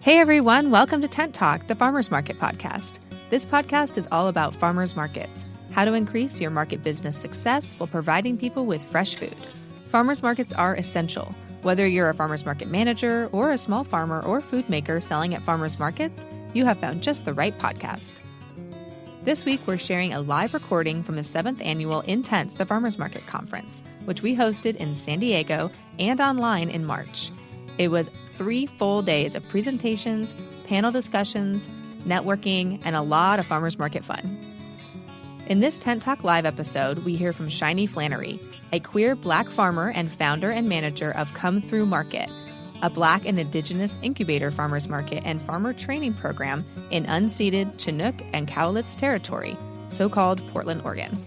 Hey everyone, welcome to Tent Talk, the Farmers Market podcast. This podcast is all about farmers markets, how to increase your market business success while providing people with fresh food. Farmers markets are essential. Whether you're a farmers market manager or a small farmer or food maker selling at farmers markets, you have found just the right podcast. This week, we're sharing a live recording from the 7th annual Intense the Farmers Market Conference, which we hosted in San Diego and online in March. It was 3 full days of presentations, panel discussions, networking, and a lot of farmers market fun. In this Tent Talk Live episode, we hear from Shiny Flanary, a queer Black farmer and founder and manager of Come Thru Market, a Black and Indigenous incubator farmers market and farmer training program in unceded Chinook and Cowlitz territory, so-called Portland, Oregon.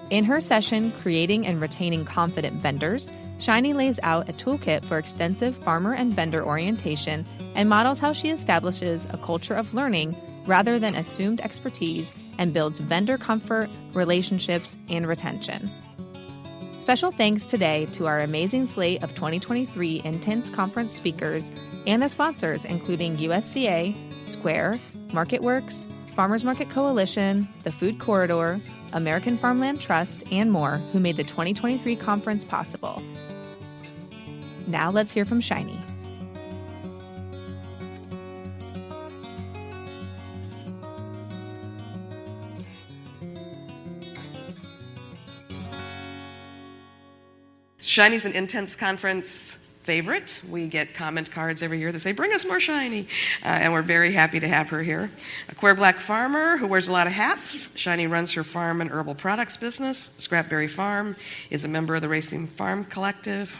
In her session, Creating and Retaining Confident Vendors, Shiny lays out a toolkit for extensive farmer and vendor orientation and models how she establishes a culture of learning rather than assumed expertise and builds vendor comfort, relationships, and retention. Special thanks today to our amazing slate of 2023 Intense Conference speakers and the sponsors, including USDA, Square, Wurks, Farmers Market Coalition, the Food Corridor, American Farmland Trust, and more, who made the 2023 conference possible. Now let's hear from Shiny. Shiny's an Intense Conference favorite. We get comment cards every year that say, bring us more Shiny. And we're very happy to have her here. A queer Black farmer who wears a lot of hats. Shiny runs her farm and herbal products business. Scrapberry Farm is a member of the Racing Farm Collective.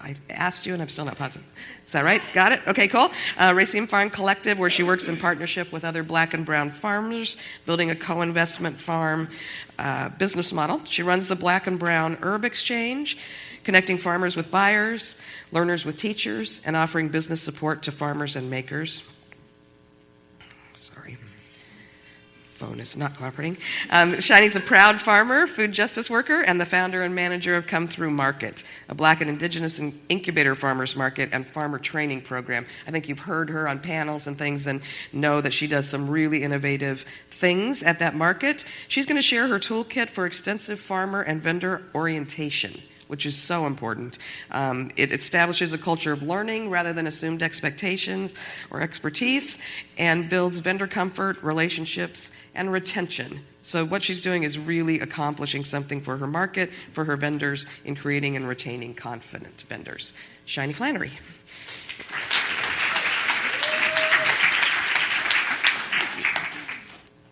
I asked you and I'm still not positive. Is that right? Got it? Okay, cool. Racing Farm Collective, where she works in partnership with other Black and brown farmers, building a co-investment farm business model. She runs the Black and Brown Herb Exchange, connecting farmers with buyers, learners with teachers, and offering business support to farmers and makers. Sorry. Phone is not cooperating. Shiny's a proud farmer, food justice worker, and the founder and manager of Come Thru Market, a Black and Indigenous incubator farmers market and farmer training program. I think you've heard her on panels and things and know that she does some really innovative things at that market. She's going to share her toolkit for extensive farmer and vendor orientation, which is so important. It establishes a culture of learning rather than assumed expectations or expertise, and builds vendor comfort, relationships, and retention. So what she's doing is really accomplishing something for her market, for her vendors, in creating and retaining confident vendors. Shiny Flanary.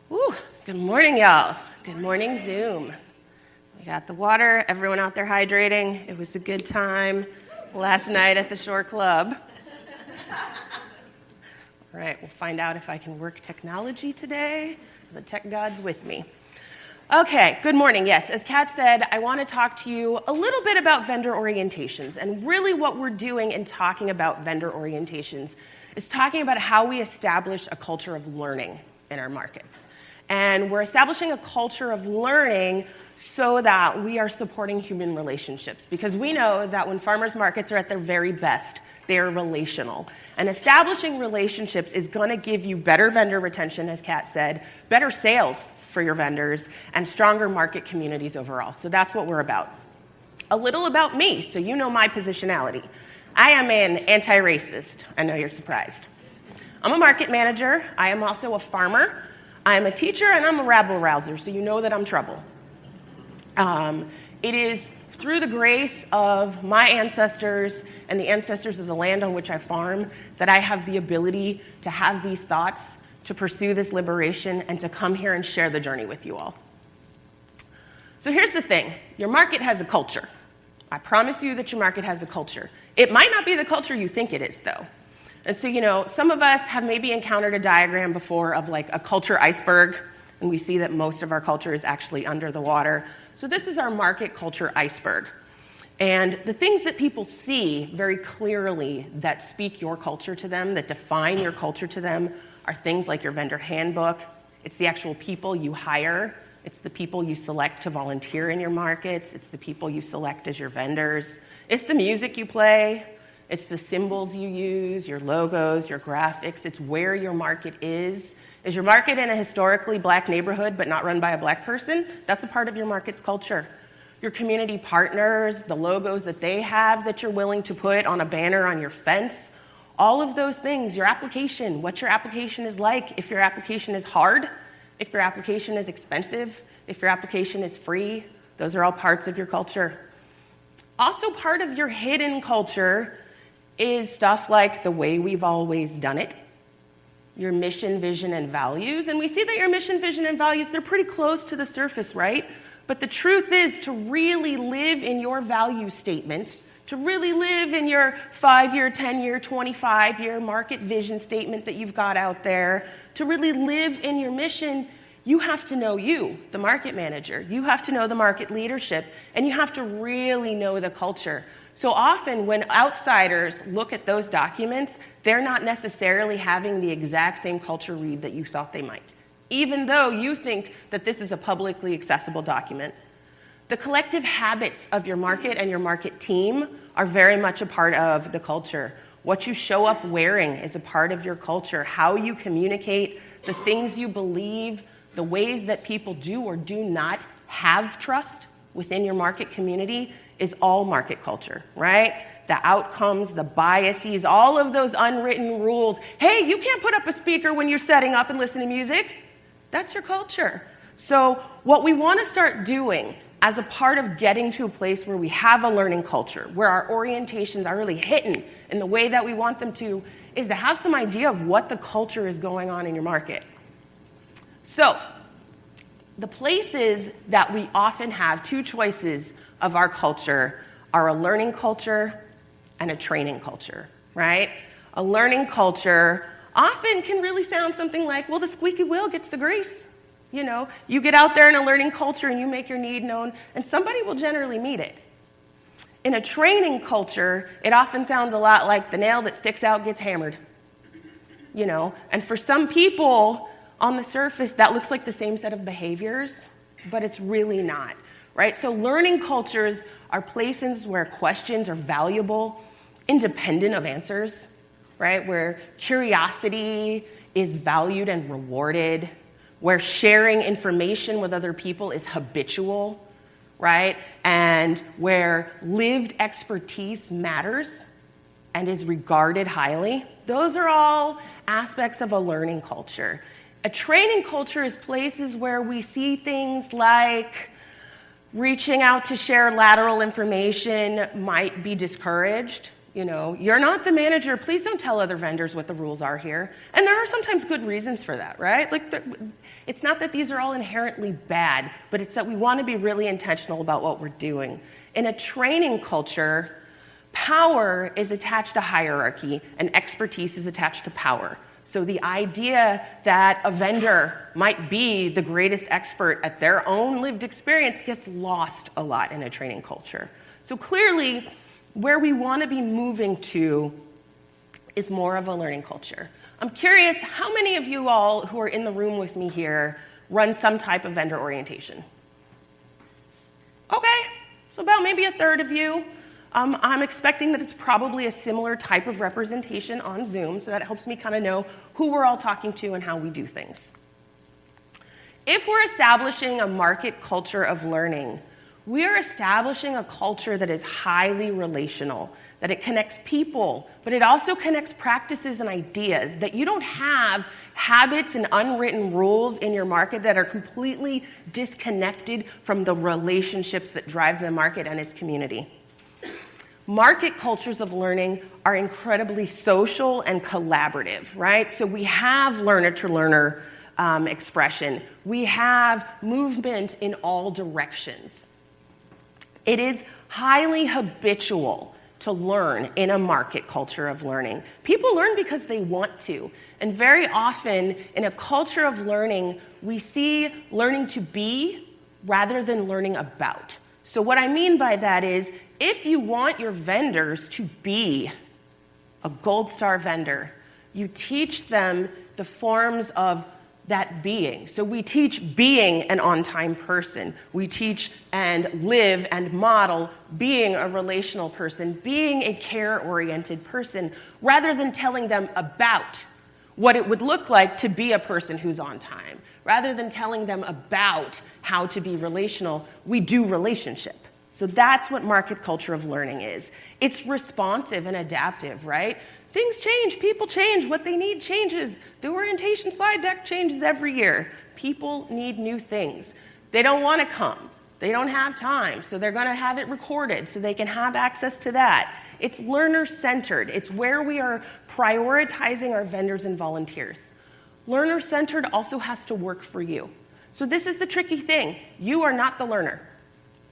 Woo, good morning, y'all. Good morning, Zoom. We got the water, everyone out there hydrating. It was a good time last night at the Shore Club. All right, we'll find out if I can work technology today. The tech god's with me. Okay, good morning. Yes, as Kat said, I want to talk to you a little bit about vendor orientations. And really what we're doing in talking about vendor orientations is talking about how we establish a culture of learning in our markets. And we're establishing a culture of learning so that we are supporting human relationships. Because we know that when farmers markets are at their very best, they are relational. And establishing relationships is going to give you better vendor retention, as Kat said, better sales for your vendors, and stronger market communities overall. So that's what we're about. A little about me, so you know my positionality. I am an anti-racist. I know you're surprised. I'm a market manager. I am also a farmer. I'm a teacher, and I'm a rabble-rouser, so you know that I'm trouble. It is through the grace of my ancestors and the ancestors of the land on which I farm that I have the ability to have these thoughts, to pursue this liberation, and to come here and share the journey with you all. So here's the thing. Your market has a culture. I promise you that your market has a culture. It might not be the culture you think it is, though. And so, some of us have maybe encountered a diagram before of like a culture iceberg, and we see that most of our culture is actually under the water. So this is our market culture iceberg. And the things that people see very clearly that speak your culture to them, that define your culture to them, are things like your vendor handbook. It's the actual people you hire. It's the people you select to volunteer in your markets. It's the people you select as your vendors. It's the music you play. It's the symbols you use, your logos, your graphics. It's where your market is. Is your market in a historically Black neighborhood but not run by a Black person? That's a part of your market's culture. Your community partners, the logos that they have that you're willing to put on a banner on your fence, all of those things, your application, what your application is like, if your application is hard, if your application is expensive, if your application is free, those are all parts of your culture. Also part of your hidden culture is stuff like the way we've always done it, your mission, vision, and values. And we see that your mission, vision, and values, they're pretty close to the surface, right? But the truth is, to really live in your value statement, to really live in your 5-year, 10-year, 25-year market vision statement that you've got out there, to really live in your mission, you have to know you, the market manager. You have to know the market leadership, and you have to really know the culture. So often when outsiders look at those documents, they're not necessarily having the exact same culture read that you thought they might, even though you think that this is a publicly accessible document. The collective habits of your market and your market team are very much a part of the culture. What you show up wearing is a part of your culture. How you communicate, the things you believe, the ways that people do or do not have trust within your market community is all market culture, right? The outcomes, the biases, all of those unwritten rules. Hey, you can't put up a speaker when you're setting up and listening to music. That's your culture. So what we want to start doing as a part of getting to a place where we have a learning culture, where our orientations are really hitting in the way that we want them to, is to have some idea of what the culture is going on in your market. So the places that we often have two choices of our culture are a learning culture and a training culture, right? A learning culture often can really sound something like, well, the squeaky wheel gets the grease. You know, you get out there in a learning culture and you make your need known, and somebody will generally meet it. In a training culture, it often sounds a lot like the nail that sticks out gets hammered. You know, and for some people on the surface, that looks like the same set of behaviors, but it's really not, right? So learning cultures are places where questions are valuable, independent of answers, right? Where curiosity is valued and rewarded, where sharing information with other people is habitual, right? And where lived expertise matters and is regarded highly. Those are all aspects of a learning culture. A training culture is places where we see things like reaching out to share lateral information might be discouraged. You know, you're not the manager. Please don't tell other vendors what the rules are here. And there are sometimes good reasons for that, right? Like, it's not that these are all inherently bad, but it's that we want to be really intentional about what we're doing. In a training culture, power is attached to hierarchy and expertise is attached to power. So the idea that a vendor might be the greatest expert at their own lived experience gets lost a lot in a training culture. So clearly, where we want to be moving to is more of a learning culture. I'm curious, how many of you all who are in the room with me here run some type of vendor orientation? Okay, so about maybe a third of you. I'm expecting that it's probably a similar type of representation on Zoom, so that helps me kind of know who we're all talking to and how we do things. If we're establishing a market culture of learning, we are establishing a culture that is highly relational, that it connects people, but it also connects practices and ideas, that you don't have habits and unwritten rules in your market that are completely disconnected from the relationships that drive the market and its community. Market cultures of learning are incredibly social and collaborative, right? So we have learner-to-learner expression. We have movement in all directions. It is highly habitual to learn in a market culture of learning. People learn because they want to. And very often, in a culture of learning, we see learning to be rather than learning about. So what I mean by that is, if you want your vendors to be a gold star vendor, you teach them the forms of that being. So we teach being an on-time person. We teach and live and model being a relational person, being a care-oriented person, rather than telling them about what it would look like to be a person who's on time. Rather than telling them about how to be relational, we do relationship. So that's what market culture of learning is. It's responsive and adaptive, right? Things change, people change, what they need changes. The orientation slide deck changes every year. People need new things. They don't want to come. They don't have time, so they're going to have it recorded so they can have access to that. It's learner-centered. It's where we are prioritizing our vendors and volunteers. Learner-centered also has to work for you. So this is the tricky thing. You are not the learner.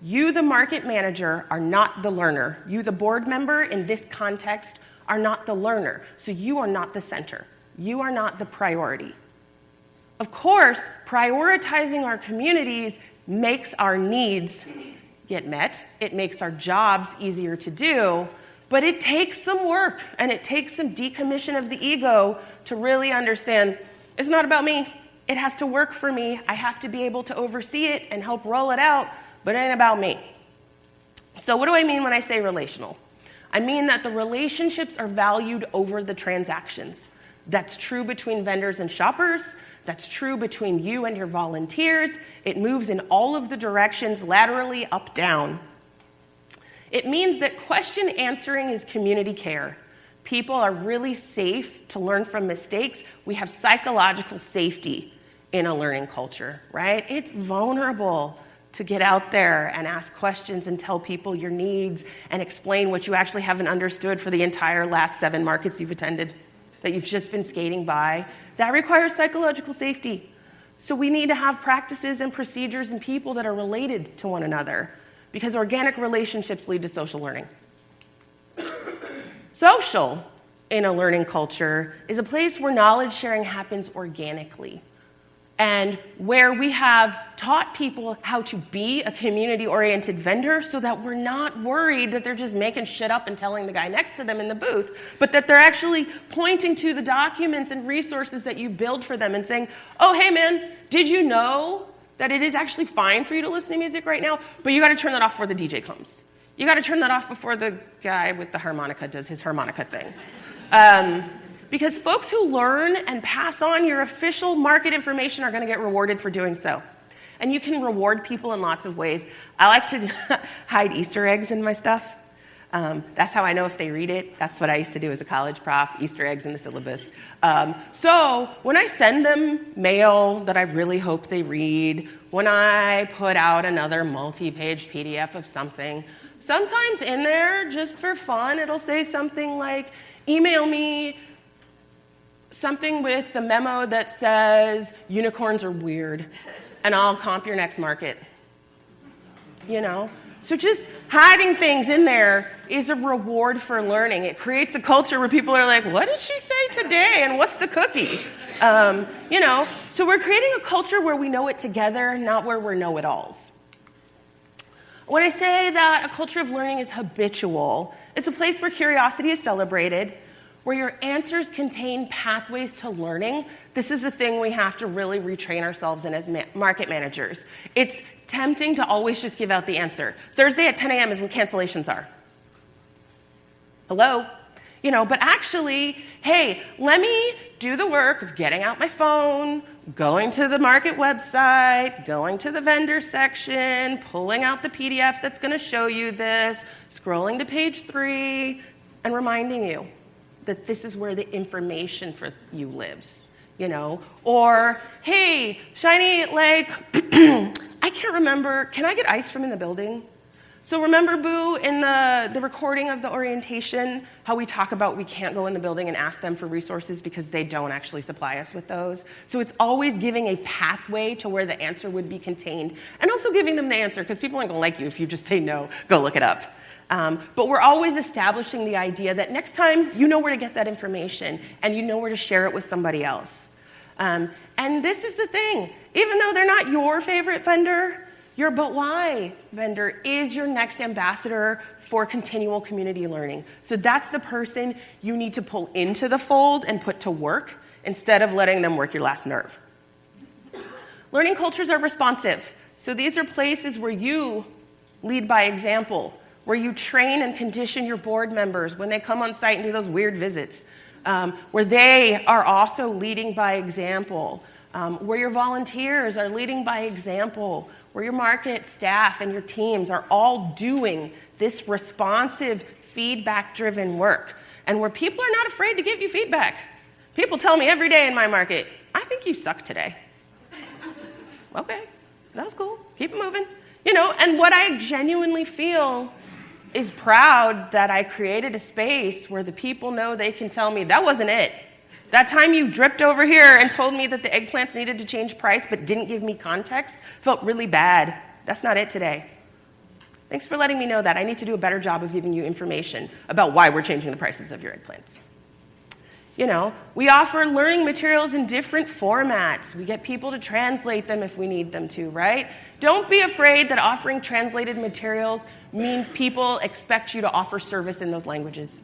You, the market manager, are not the learner. You, the board member, in this context, are not the learner. So you are not the center. You are not the priority. Of course, prioritizing our communities makes our needs get met. It makes our jobs easier to do, but it takes some work, and it takes some decommission of the ego to really understand it's not about me. It has to work for me. I have to be able to oversee it and help roll it out, but it ain't about me. So what do I mean when I say relational? I mean that the relationships are valued over the transactions. That's true between vendors and shoppers. That's true between you and your volunteers. It moves in all of the directions, laterally, up, down. It means that question answering is community care. People are really safe to learn from mistakes. We have psychological safety in a learning culture, right? It's vulnerable to get out there and ask questions and tell people your needs and explain what you actually haven't understood for the entire last 7 markets you've attended, that you've just been skating by. That requires psychological safety. So we need to have practices and procedures and people that are related to one another, because organic relationships lead to social learning. Social in a learning culture is a place where knowledge sharing happens organically, and where we have taught people how to be a community-oriented vendor so that we're not worried that they're just making shit up and telling the guy next to them in the booth, but that they're actually pointing to the documents and resources that you build for them and saying, oh, hey, man, did you know that it is actually fine for you to listen to music right now, but you got to turn that off before the DJ comes. You got to turn that off before the guy with the harmonica does his harmonica thing. Because folks who learn and pass on your official market information are going to get rewarded for doing so. And you can reward people in lots of ways. I like to hide Easter eggs in my stuff. That's how I know if they read it. That's what I used to do as a college prof, Easter eggs in the syllabus. So when I send them mail that I really hope they read, when I put out another multi-page PDF of something, sometimes in there, just for fun, it'll say something like, email me something with the memo that says unicorns are weird, and I'll comp your next market. You know? So just hiding things in there is a reward for learning. It creates a culture where people are like, what did she say today, and what's the cookie? You know, so we're creating a culture where we know it together, not where we're know-it-alls. When I say that a culture of learning is habitual, it's a place where curiosity is celebrated, where your answers contain pathways to learning. This is a thing we have to really retrain ourselves in as market managers. It's tempting to always just give out the answer. Thursday at 10 a.m. is when cancellations are. Hello? You know, but actually, hey, let me do the work of getting out my phone, going to the market website, going to the vendor section, pulling out the PDF that's going to show you this, scrolling to page 3, and reminding you that this is where the information for you lives, you know? Or, hey, Shiny, like, I can't remember, can I get ice from in the building? So remember, Boo, in the recording of the orientation, how we talk about we can't go in the building and ask them for resources because they don't actually supply us with those? So it's always giving a pathway to where the answer would be contained, and also giving them the answer, because people aren't going to like you if you just say no, go look it up. But we're always establishing the idea that next time you know where to get that information and you know where to share it with somebody else. And this is the thing. Even though they're not your favorite vendor, your but why vendor is your next ambassador for continual community learning. So that's the person you need to pull into the fold and put to work instead of letting them work your last nerve. Learning cultures are responsive. So these are places where you lead by example, where you train and condition your board members when they come on site and do those weird visits, where they are also leading by example, where your volunteers are leading by example, where your market staff and your teams are all doing this responsive, feedback-driven work, and where people are not afraid to give you feedback. People tell me every day in my market, I think you suck today. Okay, that's cool. Keep it moving. And what I genuinely feel is proud that I created a space where the people know they can tell me, that wasn't it. That time you dripped over here and told me that the eggplants needed to change price but didn't give me context felt really bad. That's not it today. Thanks for letting me know that. I need to do a better job of giving you information about why we're changing the prices of your eggplants. We offer learning materials in different formats. We get people to translate them if we need them to, right? Don't be afraid that offering translated materials means people expect you to offer service in those languages.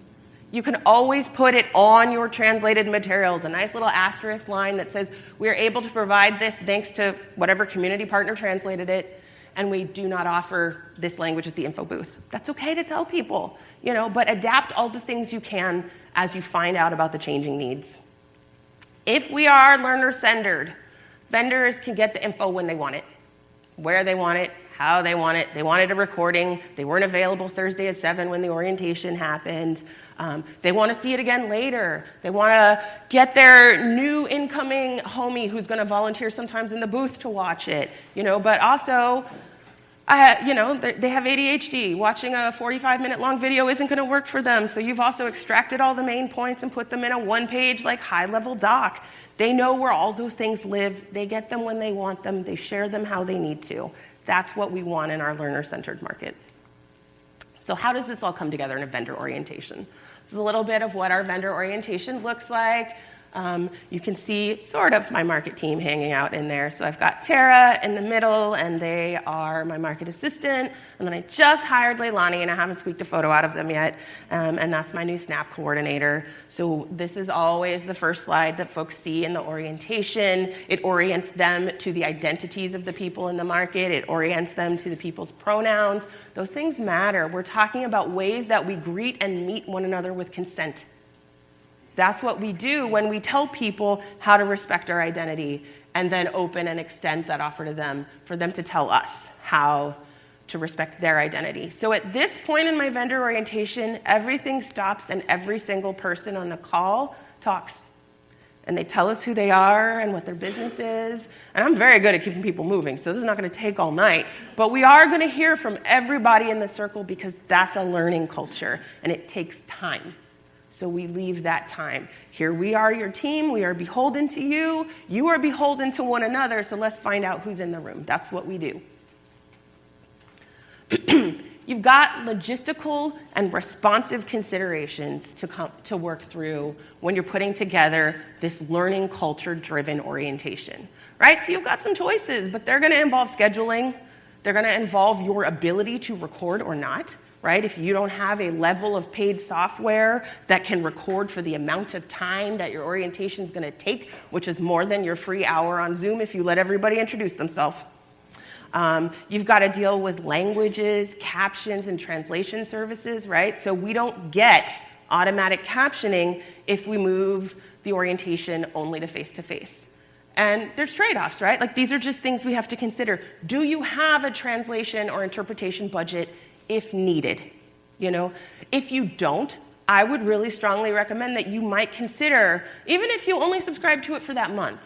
You can always put it on your translated materials, a nice little asterisk line that says, we are able to provide this thanks to whatever community partner translated it, and we do not offer this language at the info booth. That's okay to tell people, but adapt all the things you can as you find out about the changing needs. If we are learner-centered, vendors can get the info when they want it, where they want it, how they want it. They wanted a recording. They weren't available Thursday at 7 when the orientation happened. They want to see it again later. They want to get their new incoming homie who's going to volunteer sometimes in the booth to watch it, but also, they have ADHD. Watching a 45-minute long video isn't going to work for them, so you've also extracted all the main points and put them in a one-page, high-level doc. They know where all those things live. They get them when they want them. They share them how they need to. That's what we want in our learner-centered market. So how does this all come together in a vendor orientation? This is a little bit of what our vendor orientation looks like. You can see sort of my market team hanging out in there. So I've got Tara in the middle, and they are my market assistant. And then I just hired Leilani, and I haven't squeaked a photo out of them yet. And that's my new SNAP coordinator. So this is always the first slide that folks see in the orientation. It orients them to the identities of the people in the market. It orients them to the people's pronouns. Those things matter. We're talking about ways that we greet and meet one another with consent. That's what we do when we tell people how to respect our identity and then open and extend that offer to them for them to tell us how to respect their identity. So at this point in my vendor orientation, everything stops and every single person on the call talks. And they tell us who they are and what their business is. And I'm very good at keeping people moving, so this is not going to take all night. But we are going to hear from everybody in the circle because that's a learning culture and it takes time. So we leave that time. Here we are, your team. We are beholden to you. You are beholden to one another. So let's find out who's in the room. That's what we do. You've got logistical and responsive considerations to work through when you're putting together this learning culture-driven orientation, right? So you've got some choices, but they're going to involve scheduling. They're going to involve your ability to record or not. Right? If you don't have a level of paid software that can record for the amount of time that your orientation is going to take, which is more than your free hour on Zoom if you let everybody introduce themselves. You've got to deal with languages, captions, and translation services, right? So we don't get automatic captioning if we move the orientation only to face-to-face. And there's trade-offs, right? These are just things we have to consider. Do you have a translation or interpretation budget if needed? If you don't, I would really strongly recommend that you might consider, even if you only subscribe to it for that month,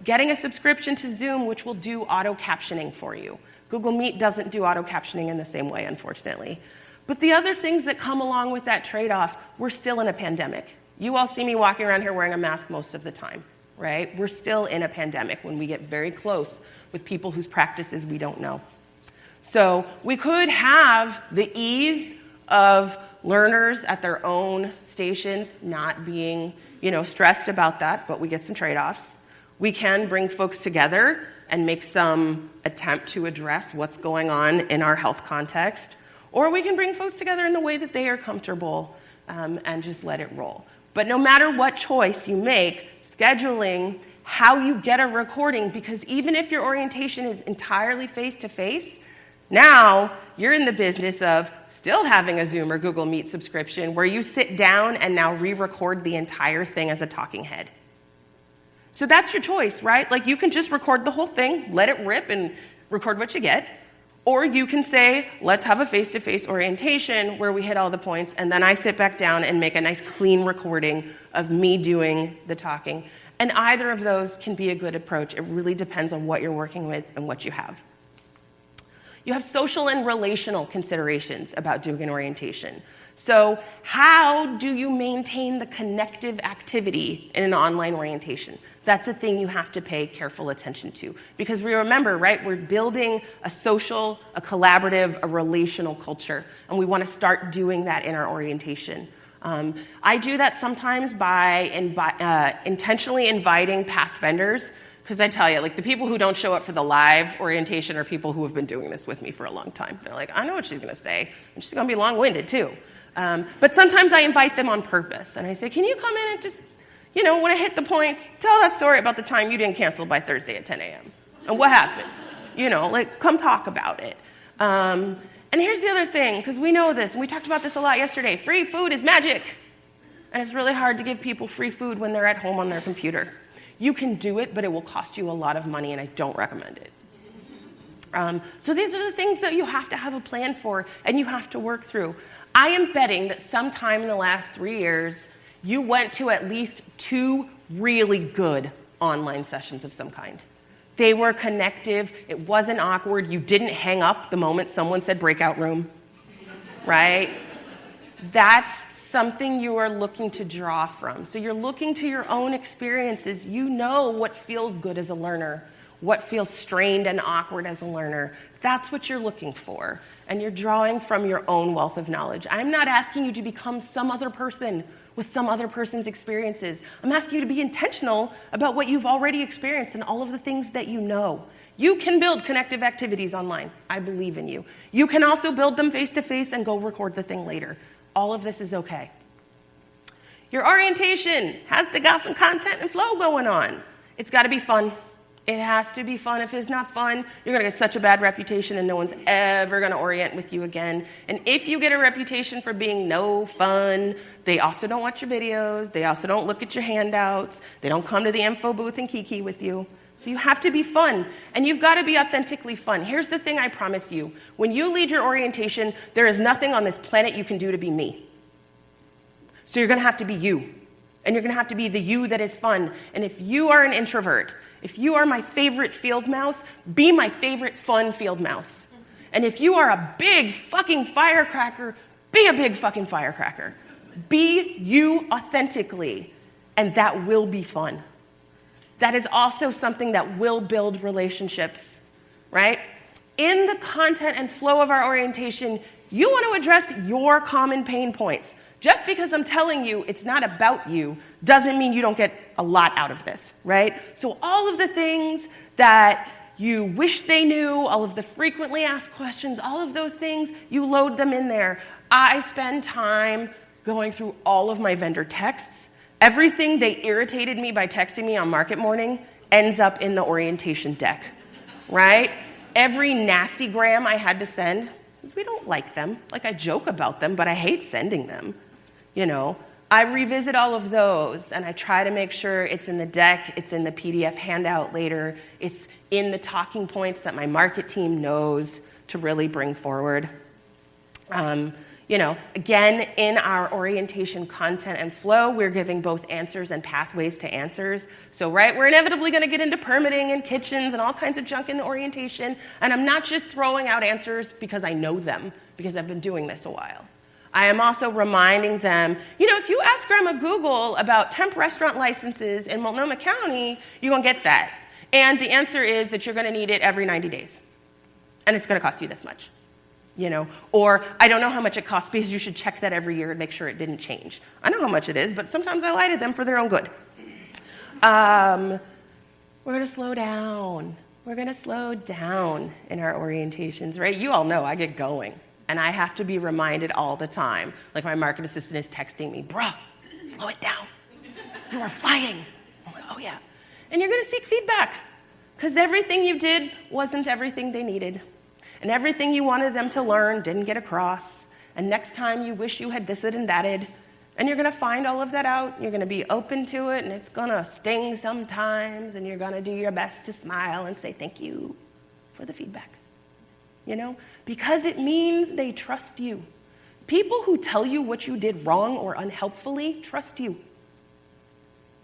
getting a subscription to Zoom, which will do auto captioning for you. Google Meet doesn't do auto captioning in the same way, unfortunately. But the other things that come along with that trade-off, we're still in a pandemic. You all see me walking around here wearing a mask most of the time, right? We're still in a pandemic when we get very close with people whose practices we don't know. So we could have the ease of learners at their own stations not being, stressed about that, but we get some trade-offs. We can bring folks together and make some attempt to address what's going on in our health context, or we can bring folks together in the way that they are comfortable and just let it roll. But no matter what choice you make, scheduling how you get a recording, because even if your orientation is entirely face-to-face, now you're in the business of still having a Zoom or Google Meet subscription where you sit down and now re-record the entire thing as a talking head. So that's your choice, right? Like, you can just record the whole thing, let it rip, and record what you get. Or you can say, let's have a face-to-face orientation where we hit all the points, and then I sit back down and make a nice clean recording of me doing the talking. And either of those can be a good approach. It really depends on what you're working with and what you have. You have social and relational considerations about doing an orientation. So how do you maintain the connective activity in an online orientation? That's a thing you have to pay careful attention to. Because we remember, right, we're building a social, a collaborative, a relational culture. And we want to start doing that in our orientation. I do that sometimes by intentionally inviting past vendors. Because I tell you, like, the people who don't show up for the live orientation are people who have been doing this with me for a long time. They're like, I know what she's going to say. And she's going to be long-winded, too. But sometimes I invite them on purpose. And I say, can you come in and just, when I hit the points, tell that story about the time you didn't cancel by Thursday at 10 a.m. And what happened? Come talk about it. And here's the other thing, because we know this, and we talked about this a lot yesterday. Free food is magic. And it's really hard to give people free food when they're at home on their computer. You can do it, but it will cost you a lot of money, and I don't recommend it. So these are the things that you have to have a plan for, and you have to work through. I am betting that sometime in the last 3 years, you went to at least 2 really good online sessions of some kind. They were connective. It wasn't awkward. You didn't hang up the moment someone said breakout room, right? That's something you are looking to draw from. So you're looking to your own experiences. You know what feels good as a learner, what feels strained and awkward as a learner. That's what you're looking for. And you're drawing from your own wealth of knowledge. I'm not asking you to become some other person with some other person's experiences. I'm asking you to be intentional about what you've already experienced and all of the things that you know. You can build connective activities online. I believe in you. You can also build them face-to-face and go record the thing later. All of this is okay. Your orientation has to got some content and flow going on. It's got to be fun. It has to be fun. If it's not fun, you're going to get such a bad reputation and no one's ever going to orient with you again. And if you get a reputation for being no fun, they also don't watch your videos. They also don't look at your handouts. They don't come to the info booth and kiki with you. So you have to be fun, and you've got to be authentically fun. Here's the thing I promise you. When you lead your orientation, there is nothing on this planet you can do to be me. So you're going to have to be you, and you're going to have to be the you that is fun. And if you are an introvert, if you are my favorite field mouse, be my favorite fun field mouse. And if you are a big fucking firecracker, be a big fucking firecracker. Be you authentically, and that will be fun. That is also something that will build relationships, right? In the content and flow of our orientation, you want to address your common pain points. Just because I'm telling you it's not about you doesn't mean you don't get a lot out of this, right? So all of the things that you wish they knew, all of the frequently asked questions, all of those things, you load them in there. I spend time going through all of my vendor texts. Everything they irritated me by texting me on market morning ends up in the orientation deck, right? Every nasty gram I had to send, because we don't like them. Like, I joke about them, but I hate sending them. I revisit all of those, and I try to make sure it's in the deck, it's in the PDF handout later, it's in the talking points that my market team knows to really bring forward. Again, in our orientation content and flow, we're giving both answers and pathways to answers. So, right, we're inevitably going to get into permitting and kitchens and all kinds of junk in the orientation, and I'm not just throwing out answers because I know them, because I've been doing this a while. I am also reminding them, if you ask Grandma Google about temp restaurant licenses in Multnomah County, you're going to get that. And the answer is that you're going to need it every 90 days. And it's going to cost you this much. Or I don't know how much it costs because you should check that every year and make sure it didn't change. I know how much it is, but sometimes I lie to them for their own good. We're going to slow down. We're going to slow down in our orientations, right? You all know I get going. And I have to be reminded all the time. Like, my market assistant is texting me, bruh, slow it down. You are flying. I'm like, oh, yeah. And you're going to seek feedback, because everything you did wasn't everything they needed. And everything you wanted them to learn didn't get across. And next time you wish you had this'd and that'd. And you're going to find all of that out. You're going to be open to it, and it's going to sting sometimes. And you're going to do your best to smile and say thank you for the feedback. Because it means they trust you. People who tell you what you did wrong or unhelpfully trust you.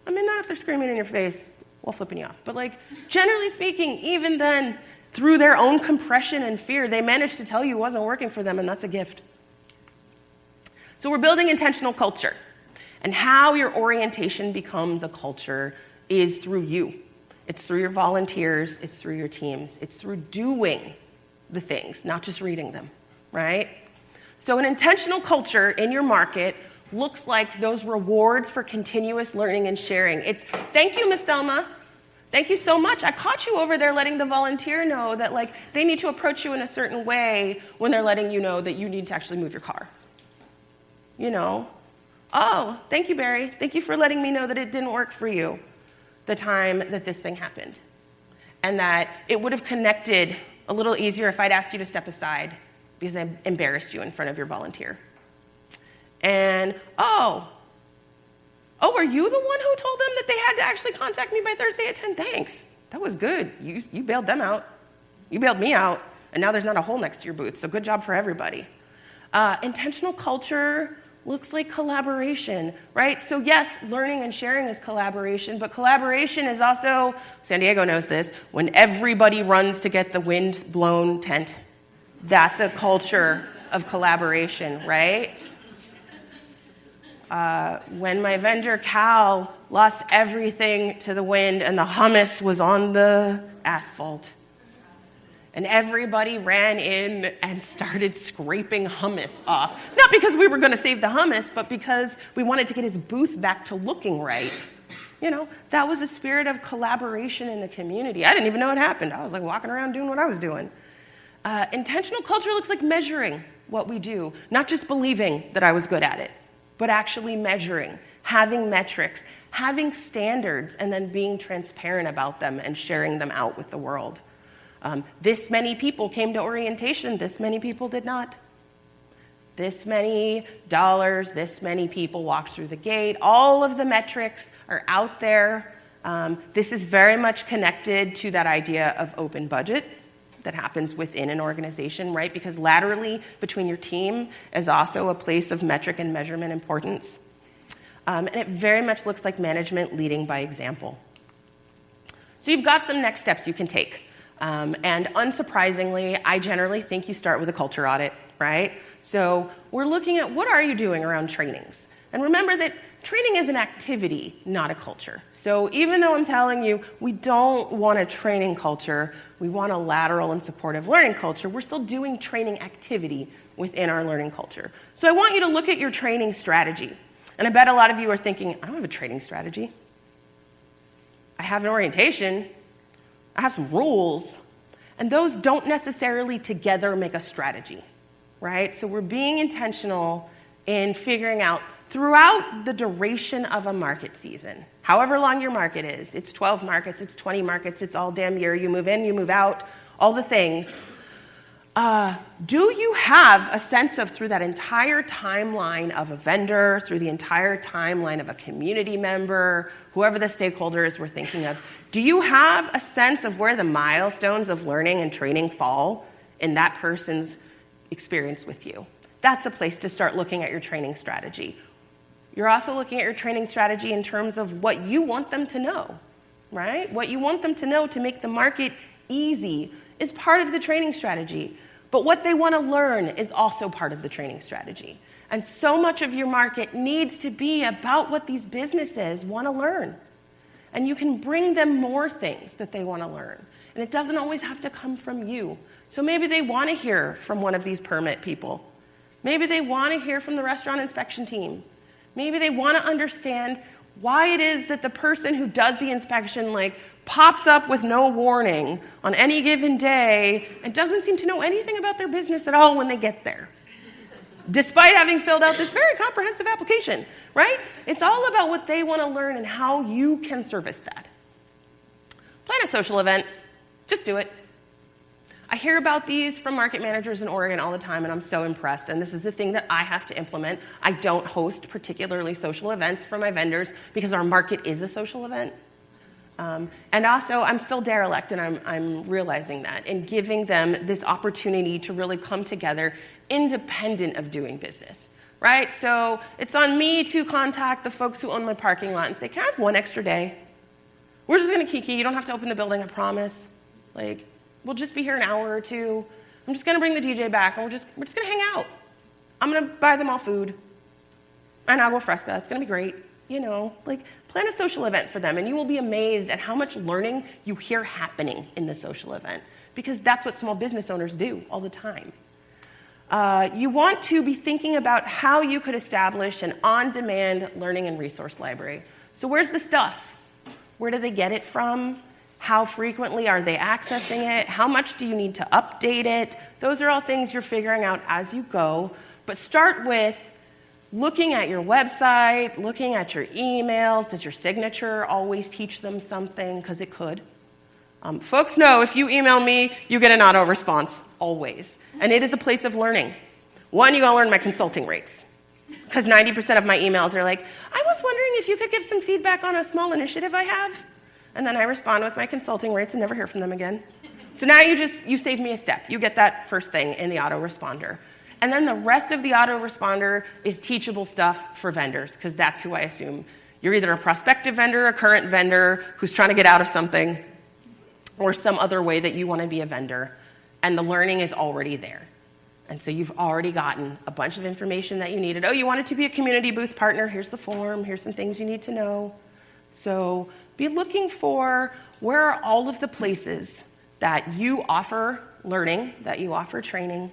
I mean, not if they're screaming in your face while flipping you off. But generally speaking, even then, through their own compression and fear, they managed to tell you it wasn't working for them, and that's a gift. So we're building intentional culture. And how your orientation becomes a culture is through you. It's through your volunteers. It's through your teams. It's through doing the things, not just reading them, right? So an intentional culture in your market looks like those rewards for continuous learning and sharing. It's, thank you, Miss Thelma. Thank you so much. I caught you over there letting the volunteer know that they need to approach you in a certain way when they're letting you know that you need to actually move your car. Oh, thank you, Barry. Thank you for letting me know that it didn't work for you the time that this thing happened. And that it would have connected a little easier if I'd asked you to step aside because I embarrassed you in front of your volunteer. And, oh, are you the one who told them that they had to actually contact me by Thursday at 10? Thanks. That was good. You bailed them out. You bailed me out. And now there's not a hole next to your booth. So good job for everybody. Intentional culture looks like collaboration, right? So yes, learning and sharing is collaboration, but collaboration is also, San Diego knows this, when everybody runs to get the wind-blown tent. That's a culture of collaboration, right? When my vendor Cal lost everything to the wind and the hummus was on the asphalt, and everybody ran in and started scraping hummus off. Not because we were going to save the hummus, but because we wanted to get his booth back to looking right. That was a spirit of collaboration in the community. I didn't even know it happened. I was walking around doing what I was doing. Intentional culture looks like measuring what we do, not just believing that I was good at it, but actually measuring, having metrics, having standards, and then being transparent about them and sharing them out with the world. This many people came to orientation, this many people did not. This many dollars, this many people walked through the gate. All of the metrics are out there. This is very much connected to that idea of open budget that happens within an organization, right? Because laterally between your team is also a place of metric and measurement importance. And it very much looks like management leading by example. So you've got some next steps you can take. And unsurprisingly, I generally think you start with a culture audit, right? So we're looking at what are you doing around trainings? And remember that training is an activity, not a culture. So even though I'm telling you we don't want a training culture, we want a lateral and supportive learning culture, we're still doing training activity within our learning culture. So I want you to look at your training strategy. And I bet a lot of you are thinking, I don't have a training strategy. I have an orientation. I have some rules, and those don't necessarily together make a strategy, right? So we're being intentional in figuring out throughout the duration of a market season, however long your market is, it's 12 markets, it's 20 markets, it's all damn year, you move in, you move out, all the things. Do you have a sense of, through that entire timeline of a vendor, through the entire timeline of a community member, whoever the stakeholders we're thinking of, do you have a sense of where the milestones of learning and training fall in that person's experience with you? That's a place to start looking at your training strategy. You're also looking at your training strategy in terms of what you want them to know, right? What you want them to know to make the market easy is part of the training strategy. But what they want to learn is also part of the training strategy. And so much of your market needs to be about what these businesses want to learn. And you can bring them more things that they want to learn. And it doesn't always have to come from you. So maybe they want to hear from one of these permit people. Maybe they want to hear from the restaurant inspection team. Maybe they want to understand why it is that the person who does the inspection pops up with no warning on any given day and doesn't seem to know anything about their business at all when they get there, despite having filled out this very comprehensive application, right? It's all about what they want to learn and how you can service that. Plan a social event. Just do it. I hear about these from market managers in Oregon all the time, and I'm so impressed. And this is a thing that I have to implement. I don't host particularly social events for my vendors because our market is a social event. And also, I'm still derelict, and I'm realizing that, and giving them this opportunity to really come together independent of doing business, right? So it's on me to contact the folks who own my parking lot and say, can I have one extra day? We're just going to kiki. You don't have to open the building, I promise. Like, we'll just be here an hour or two. I'm just going to bring the DJ back, and we're just going to hang out. I'm going to buy them all food, and agua fresca. It's going to be great. Like, plan a social event for them, and you will be amazed at how much learning you hear happening in the social event, because that's what small business owners do all the time. You want to be thinking about how you could establish an on-demand learning and resource library. So where's the stuff? Where do they get it from? How frequently are they accessing it? How much do you need to update it? Those are all things you're figuring out as you go. But start with looking at your website, looking at your emails. Does your signature always teach them something? Because it could. Folks know if you email me, you get an auto response, always. And it is a place of learning. One, you're going to learn my consulting rates. Because 90% of my emails are like, I was wondering if you could give some feedback on a small initiative I have. And then I respond with my consulting rates and never hear from them again. So now you saved me a step. You get that first thing in the autoresponder. And then the rest of the autoresponder is teachable stuff for vendors, because that's who I assume. You're either a prospective vendor, a current vendor who's trying to get out of something, or some other way that you want to be a vendor. And the learning is already there. And so you've already gotten a bunch of information that you needed. Oh, you wanted to be a community booth partner. Here's the form. Here's some things you need to know. So be looking for where are all of the places that you offer learning, that you offer training,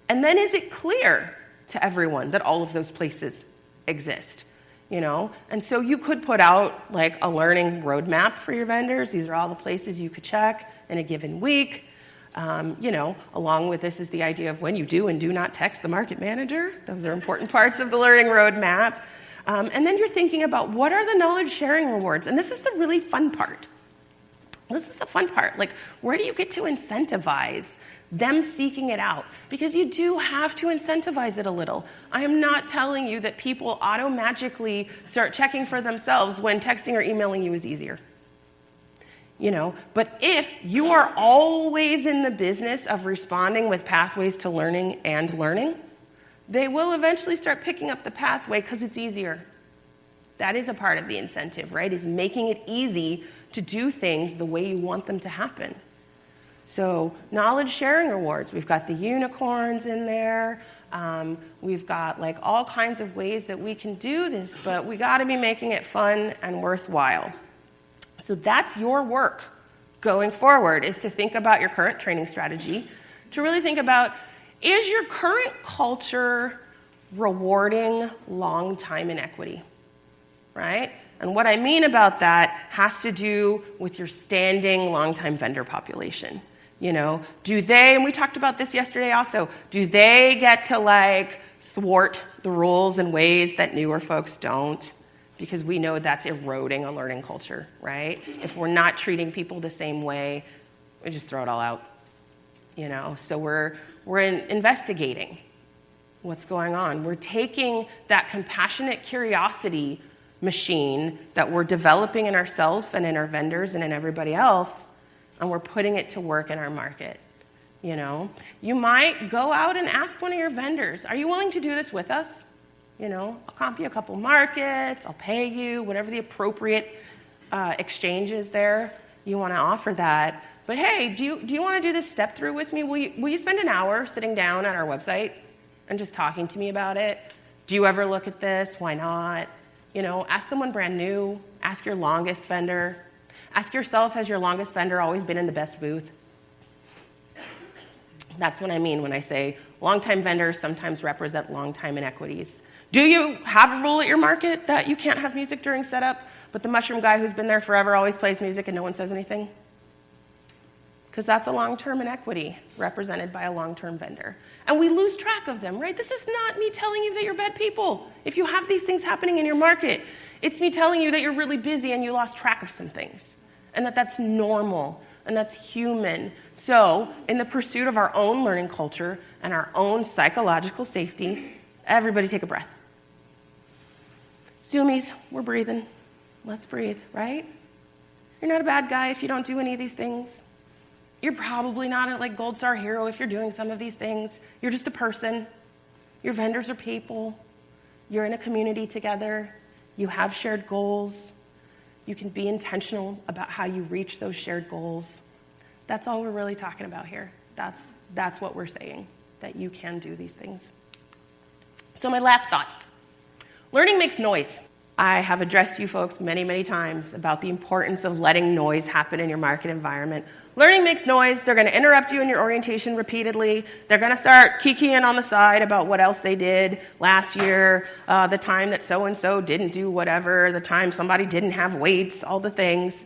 and then is it clear to everyone that all of those places exist? And so you could put out like a learning roadmap for your vendors. These are all the places you could check in a given week. Along with this is the idea of when you do and do not text the market manager. Those are important parts of the learning roadmap. And then you're thinking about what are the knowledge sharing rewards? And this is the really fun part. This is the fun part. Like, where do you get to incentivize them seeking it out? Because you do have to incentivize it a little. I am not telling you that people auto-magically start checking for themselves when texting or emailing you is easier. But if you are always in the business of responding with pathways to learning and learning, they will eventually start picking up the pathway because it's easier. That is a part of the incentive, right? Is making it easy to do things the way you want them to happen. So knowledge sharing rewards, we've got the unicorns in there. We've got like all kinds of ways that we can do this, but we got to be making it fun and worthwhile. So that's your work going forward, is to think about your current training strategy, to really think about, is your current culture rewarding long-time inequity, right? And what I mean about that has to do with your standing long-time vendor population. Do they, and we talked about this yesterday also, do they get to thwart the rules in ways that newer folks don't? Because we know that's eroding a learning culture, right? If we're not treating people the same way, we just throw it all out. So we're investigating what's going on. We're taking that compassionate curiosity machine that we're developing in ourselves and in our vendors and in everybody else, and we're putting it to work in our market. You might go out and ask one of your vendors, are you willing to do this with us? I'll comp you a couple markets, I'll pay you, whatever the appropriate exchange is there, you want to offer that. But hey, do you want to do this step through with me? Will you spend an hour sitting down at our website and just talking to me about it? Do you ever look at this? Why not? Ask someone brand new. Ask your longest vendor. Ask yourself, has your longest vendor always been in the best booth? That's what I mean when I say long-time vendors sometimes represent long-time inequities. Do you have a rule at your market that you can't have music during setup, but the mushroom guy who's been there forever always plays music and no one says anything? Because that's a long-term inequity represented by a long-term vendor. And we lose track of them, right? This is not me telling you that you're bad people. If you have these things happening in your market, it's me telling you that you're really busy and you lost track of some things. and that's normal, and that's human. So, in the pursuit of our own learning culture and our own psychological safety, everybody take a breath. Zoomies, we're breathing. Let's breathe, right? You're not a bad guy if you don't do any of these things. You're probably not a gold star hero if you're doing some of these things. You're just a person. Your vendors are people. You're in a community together. You have shared goals. You can be intentional about how you reach those shared goals. That's all we're really talking about here. That's what we're saying, that you can do these things. So my last thoughts. Learning makes noise. I have addressed you folks many, many times about the importance of letting noise happen in your market environment. Learning makes noise. They're going to interrupt you in your orientation repeatedly. They're going to start kikiing on the side about what else they did last year, the time that so-and-so didn't do whatever, the time somebody didn't have weights, all the things.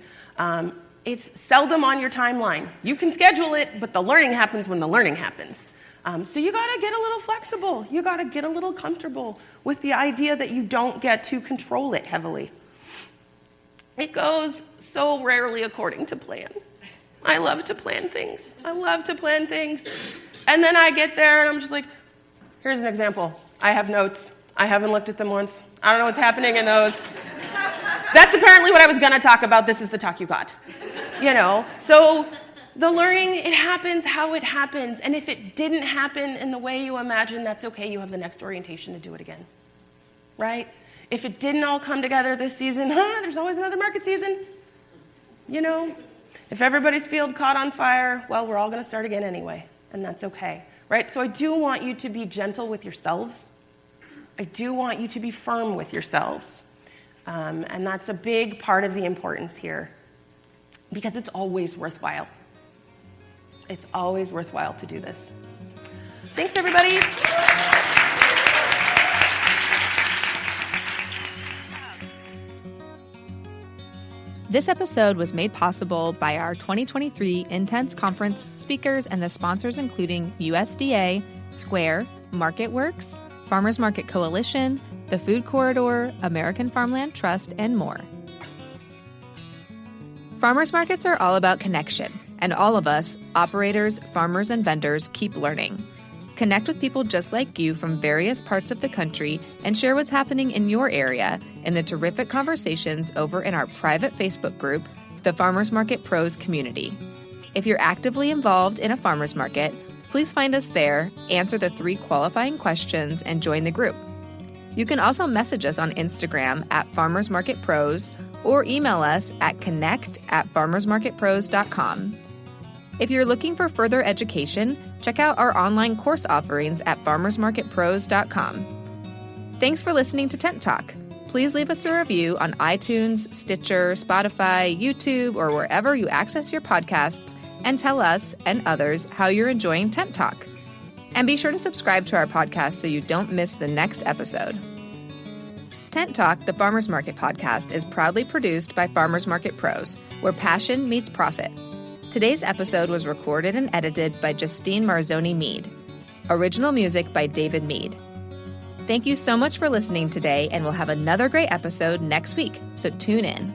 It's seldom on your timeline. You can schedule it, but the learning happens when the learning happens. So you got to get a little flexible. You got to get a little comfortable with the idea that you don't get to control it heavily. It goes so rarely according to plan. I love to plan things. And then I get there and I'm just like, here's an example. I have notes. I haven't looked at them once. I don't know what's happening in those. That's apparently what I was going to talk about. This is the talk you got. So the learning, it happens how it happens. And if it didn't happen in the way you imagine, that's okay. You have the next orientation to do it again, right? If it didn't all come together this season, there's always another market season, If everybody's field caught on fire, well, we're all going to start again anyway, and that's okay, right? So I do want you to be gentle with yourselves. I do want you to be firm with yourselves. And that's a big part of the importance here, because it's always worthwhile. It's always worthwhile to do this. Thanks, everybody. This episode was made possible by our 2023 Intense Conference speakers and the sponsors including USDA, Square, Market Wurks, Farmers Market Coalition, the Food Corridor, American Farmland Trust, and more. Farmers markets are all about connection, and all of us, operators, farmers, and vendors, keep learning. Connect with people just like you from various parts of the country and share what's happening in your area in the terrific conversations over in our private Facebook group, the Farmers Market Pros Community. If you're actively involved in a farmers market, please find us there, answer the 3 qualifying questions, and join the group. You can also message us on Instagram at Farmers Market Pros or email us at connect@farmersmarketpros.com. If you're looking for further education, check out our online course offerings at farmersmarketpros.com. Thanks for listening to Tent Talk. Please leave us a review on iTunes, Stitcher, Spotify, YouTube, or wherever you access your podcasts, and tell us and others how you're enjoying Tent Talk. And be sure to subscribe to our podcast so you don't miss the next episode. Tent Talk, the Farmers Market podcast, is proudly produced by Farmers Market Pros, where passion meets profit. Today's episode was recorded and edited by Justine Marzoni Mead. Original music by David Mead. Thank you so much for listening today, and we'll have another great episode next week, so tune in.